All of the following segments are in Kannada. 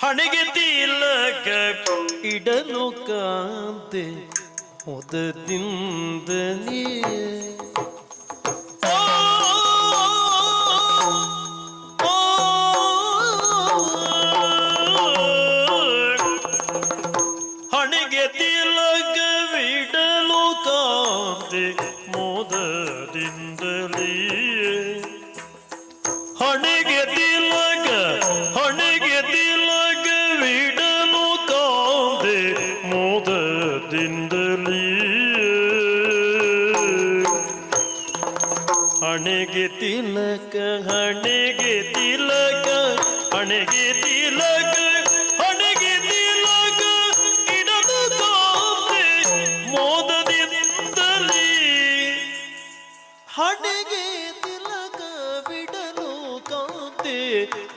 ಹಣೆಗೆ ತಿಲಕ ಇಡಲು ಕಾಂತೆ ಮುದದಿಂದಲೇ ಹಣೆಗೆ ತಿಲಕವಿಡಲು ಕಾಂತೆ ಮೋದದಿಂದಲೇ ಹಣೆಗೆ ತಿಲಕವಿಡಲು ಕಾಂತೆ ಮೋದದಿಂದಲೇ ಹಣೆಗೆ ತಿಲಕ ಹಣೆಗೆ ತಿಲಕ ಹಣೆಗೆ ತಿಲಕ ಹಣೆಗೆ ತಿಲಕ ಇಡಲು ಕಾಂತೆ ಮೋದದಿಂದಲೇ ಹಣೆಗೆ ತಿಲಕ ಬಿಡಲು ಕಾಂತೆ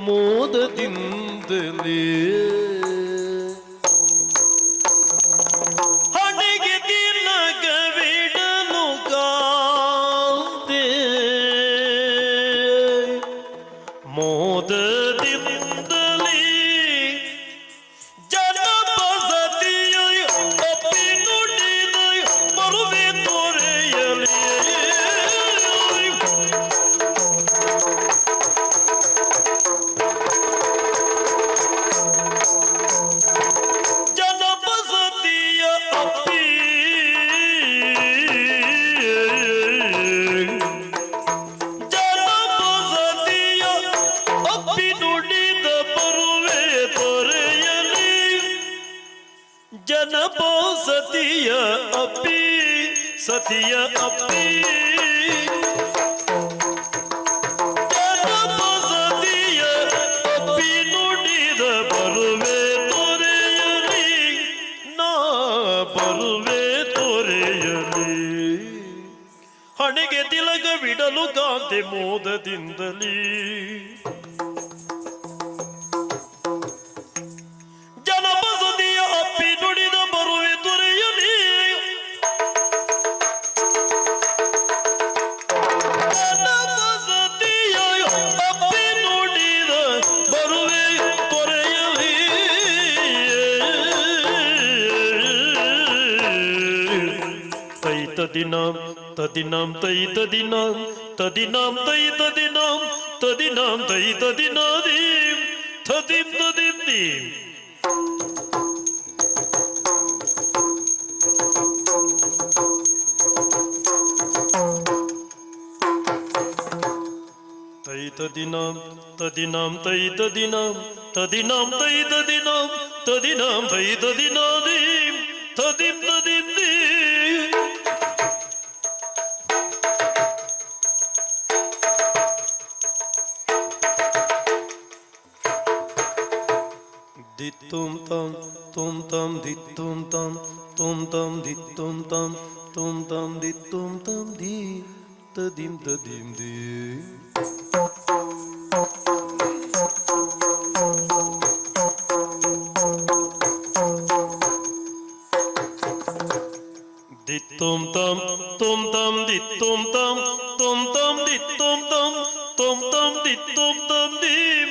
ಮೋದದಿಂದಲೇ ಹಣೆಗೆ ತಿಲಕ ಬಿಡಲು ಕಾಂತೆ ಮೋದದಿಂದಲೇ ಜನಪಸತಿಯ ಅಪ್ಪಿ ನುಡಿದ ಬರುವೆ ತೊರೆಯಲಿ ಜನಪಸತಿಯ ಅಪ್ಪಿ ಜನಪಸತಿಯ ಅಪ್ಪಿ ನುಡಿದ ಬರುವೆ ತೊರೆಯಲಿ ಜನಪಸತಿಯ ಅಪ್ಪಿ ಸತಿಯ ಅಪ್ಪಿ ಜನಪಸತಿಯ ಅಪ್ಪಿ ನುಡಿದ ಬರುವೆ ತೊರೆಯಲಿ ನಾ ಬರುವೆ ತೊರೆಯಲಿ ಹಣೆಗೆ ತಿಲಕವಿಡಲು ಕಾಂತೆ ಮೋದದಿಂದಲೇ ಜನಪಸತಿಯ ಅಪ್ಪಿ ನುಡಿದ ಬರುವೆ ತೊರೆಯಲಿ ಜನಪಸತಿಯ ಅಪ್ಪಿ ನುಡಿದ ಬರುವೆ ತೊರೆಯಲಿ ತದಿನಾಂ ತದಿನಾಂ ತೈ ತದಿನಾಂ ತದಿನಾಂ ತೈ ತದಿನಾಂ ತದಿನಾಂ ತೈ ತದಿನಾದೀಂ ತದಿಂ ತದಿಂ ದೀಂ ತೈ ತದಿನಾಂ ತದಿನಾಂ ತೈ ತದಿನಾಂ ತದಿನಾಂ ತೈ ತದಿನಾಂ ತದಿನಾಂ ತೈ ತದಿನಾದೀಂ ತದಿಂ ತದಿಂ ದೀಂ ದಿತ್ತುಂ ತಂ ತುಂ ತಂ ದಿತ್ತುಂ ತಂ ತುಂ ತಂ ದಿತ್ತುಂ ತಂ ತುಂ ತಂ ದಿತ್ತುಂ ತಂ ದಿ ತದಿಂ ತದಿಂ ದಿ ದಿತ್ತುಂ ತಂ ತುಂ ತಂ ದಿತ್ತುಂ ತಂ ತುಂ ತಂ ದಿತ್ತುಂ ತಂ ತುಂ ತಂ ದಿತ್ತುಂ ತಂ ದೀಂ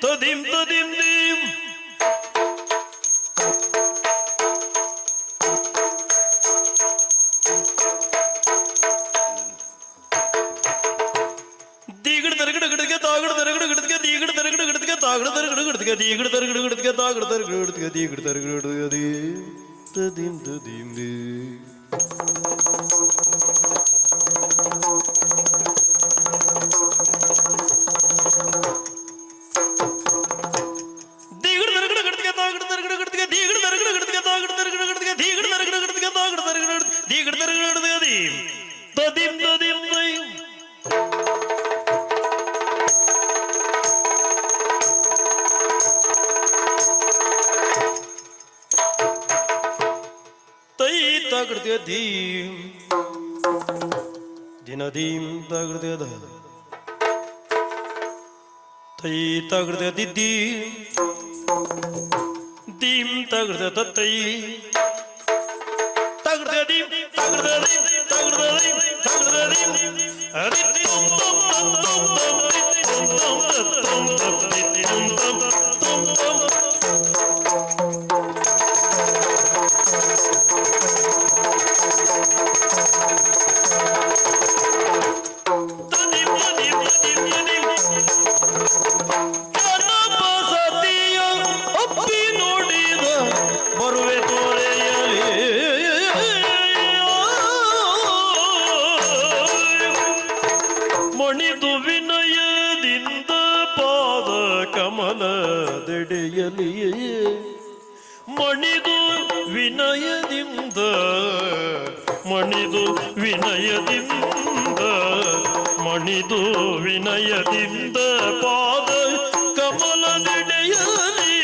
ತದಿಂ ತದಿಂ ದೀಂ ದೀಗಡ ತರಗಡ ಗಡಗೆ ತಾಗಡ ತರಗಡ ಗಡಗೆ ದೀಗಡ ತರಗಡ ಗಡಗೆ ತಾಗಡ ತರಗಡ ಗಡಗೆ ದೀಗಡ ತರಗಡ ಗಡಗೆ ತಾಗಡ ತರಗಡ ಗಡಗೆ ದೀಗಡ ತರಗಡ ಗಡಗೆ ತದಿಂ ತದಿಂ ದಿ ದೀಗಡ ತರಗಡ ಗಡಗೆ ತಾಗಡ ತರಗಡ ಗಡಗೆ ದೀಗಡ ತರಗಡ ಗಡಗೆ ತಾಗಡ ತರಗಡ ಗಡಗೆ ದೀಗಡ ತರಗಡ ಗಡಗೆ ತಾಗಡ ತರಗಡ ದೀಗಡ ತರಗಡ ಗಡಗೆ ದೀಂ ತದಿಂ ತದಿಂ ದೈ ತೈ ತಾಗಡ್ತಿಯ ದೀಂ ದಿನ ದೀಂ ತಾಗಡ್ತಿಯ ದ ತೈ ತಾಗಡ್ತಿಯ ದಿದ್ದಿ ದೀಂ ತಾಗಡ್ತಿಯ ತೈ ತಾಗಡ್ತಿಯ ದೀಂ ತಾಗಡ್ತಿಯ ದೀಂ ಮಣಿದು ವಿನಯದಿಂದ ಪಾದ ಕಮಲದೆಡೆಯಲಿ ಮಣಿದು ವಿನಯದಿಂದ ಮಣಿದು ವಿನಯದಿಂದ ಮಣಿದು ವಿನಯದಿಂದ ಪಾದ ಕಮಲದೆಡೆಯಲಿ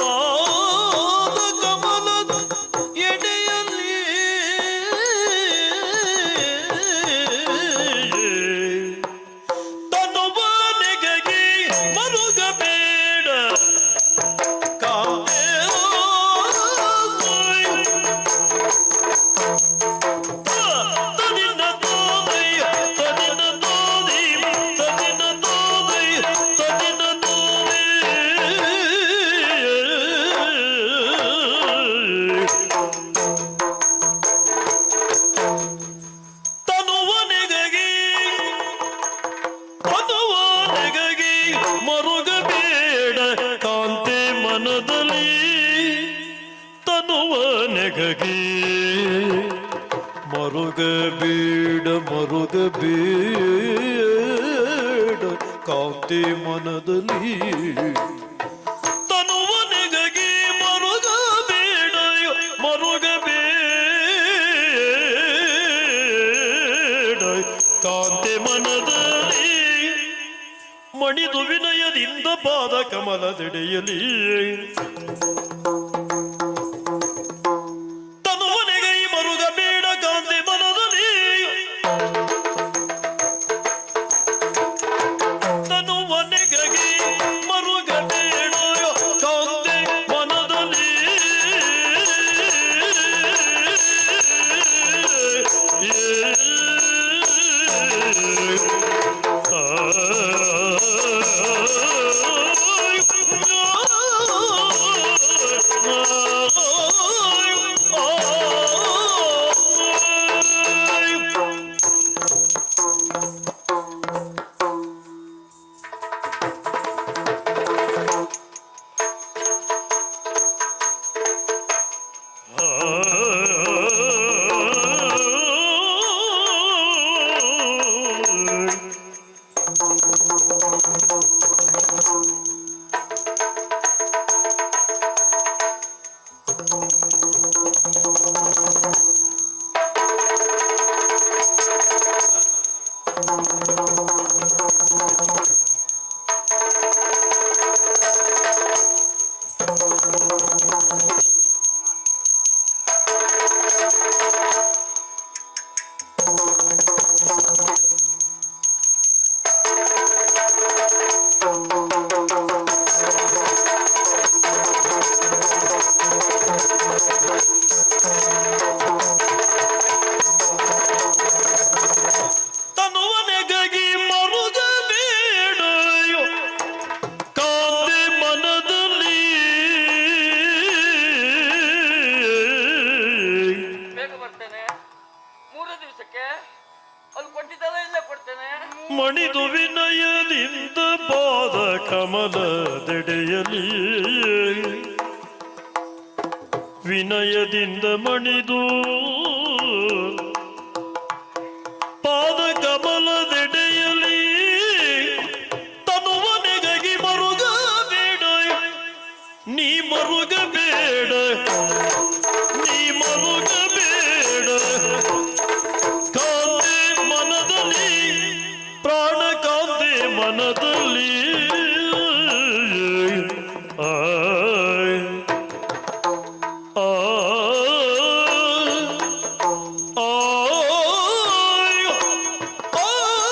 ಪಾದ ಕಮಲದ ಎಡೆಯಲಿ ತನುವನೆಗಾಗಿ ಮರುಗಬೇಡ ಕಾಂತೆ ತದಿನ ತೋದೈ ತದಿನ ತೋದಿ ತದಿನ ತೋದೈ ತದಿನ ತೋದಿ ತನುವನೆಗಾಗಿ ತನುವನೆಗಾಗಿ ಮರುಗಬೇಡ ಕಾಂತೆ ಮನದಲ್ಲಿ ತನುವನೆಗಾಗಿ ಮರುಗಬೇಡ ಮರುಗಬೇಡ ಕಾಂತೆ ಮನದಲ್ಲಿ ತನುವನೆಗಾಗಿ ಮರುಗಬೇಡ ಮರುಗಬೇಡ ಕಾಂತೆ ಮನದಲ್ಲಿ ಮಣಿದು ವಿನಯದಿಂದ ಪಾದ ಕಮಲದೆಡೆಯಲಿ ತನುವನೆಗೈ ಮರುಗಬೇಡ ಕಾಂತೆ ಮನದಲ್ಲಿ ತನುವನೆಗಾಗಿ ಮರುಗಬೇಡ ಕಾಂತೆ ಮನದಲ್ಲಿ ತನುವನೆಗಾಗಿ ಮರುಗಬೇಡ ಕಾಂತೆ ಮನದಲ್ಲಿ ಬೇಗ ಬರ್ತೇನೆ. 3 ದಿವಸಕ್ಕೆ ಅಲ್ಲಿ ಕೊಟ್ಟಿದ್ದಲ್ಲ, ಇಲ್ಲೇ ಕೊಡ್ತೇನೆ. ಮಣಿದು ವಿನಯದಿಂದ ಪಾದ ಕಮಲದೆಡೆಯಲಿ ವಿನಯದಿಂದ ಮಣಿದು ಪಾದ ಕಮಲದೆಡೆಯಲಿ ತನುವನೆಗಾಗಿ ಮರುಗಬೇಡ ನೀ ಮರುಗಬೇಡ ನೀ ಮರುಗಬೇಡ ಕಾಂತೆ ಮನದಲ್ಲಿ ಪ್ರಾಣ ಕಾಂತೆ ಮನದಲ್ಲಿ ಆಯ್ ಆಯ್ ಆಯ್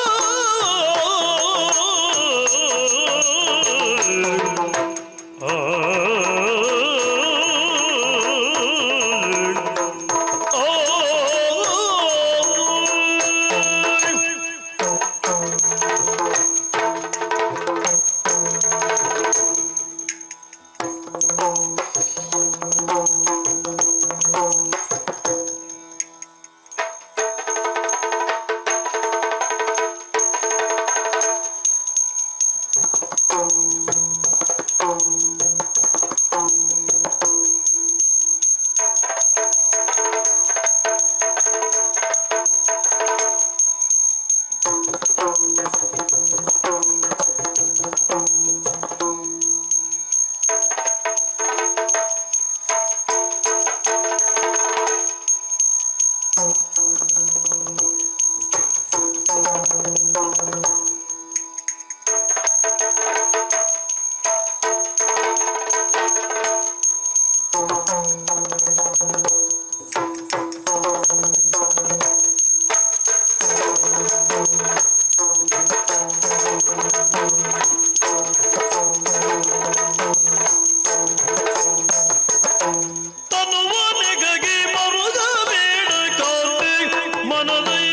ತನುವನೆಗಾಗಿ ಮರುಗಬೇಡ ಕಾರ್ತಿಕ್ ಮನದೈ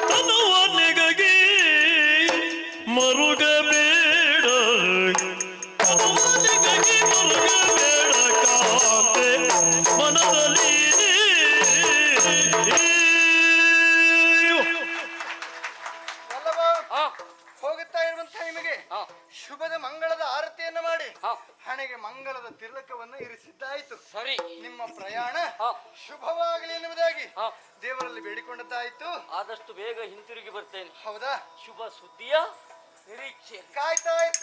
ತನುವನೆಗಾಗಿ ಮರುಗಬೇಡ ತನುವನೆಗಾಗಿ ಮರುಗಬೇಡ ಕಾಂತೆ ಮನದಲ್ಲಿ ವಲ್ಲಭ, ಹಾ ಹೋಗುತ್ತಾ ಇರುವಂತಹ ನಿಮಗೆ ಹಾ ಶುಭದ ಮಂಗಳದ ಆರತಿಯನ್ನು ಮಾಡಿ ಹಾ ಹಣೆಗೆ ಮಂಗಳದ ತಿಲಕವನ್ನು ಇರಿಸಿದ್ದಾಯಿತು. ಸರಿ ನಿಮ್ಮ ಪ್ರಯಾಣ ಹಾ ಶುಭವಾಗಲಿ ಎನ್ನುವುದಾಗಿ ಹಾ ದೇವರಲ್ಲಿ ಬೇಡಿಕೊಂಡದ್ದಾಯಿತು. ಆದಷ್ಟು ಬೇಗ ಹಿಂತಿರುಗಿ ಬರ್ತೇನೆ. ಹೌದಾ? ಶುಭ ಸುದ್ದಿಯ ನಿರೀಕ್ಷೆ. ಕಾಯ್ತಾ ಇರ್ತೇನೆ.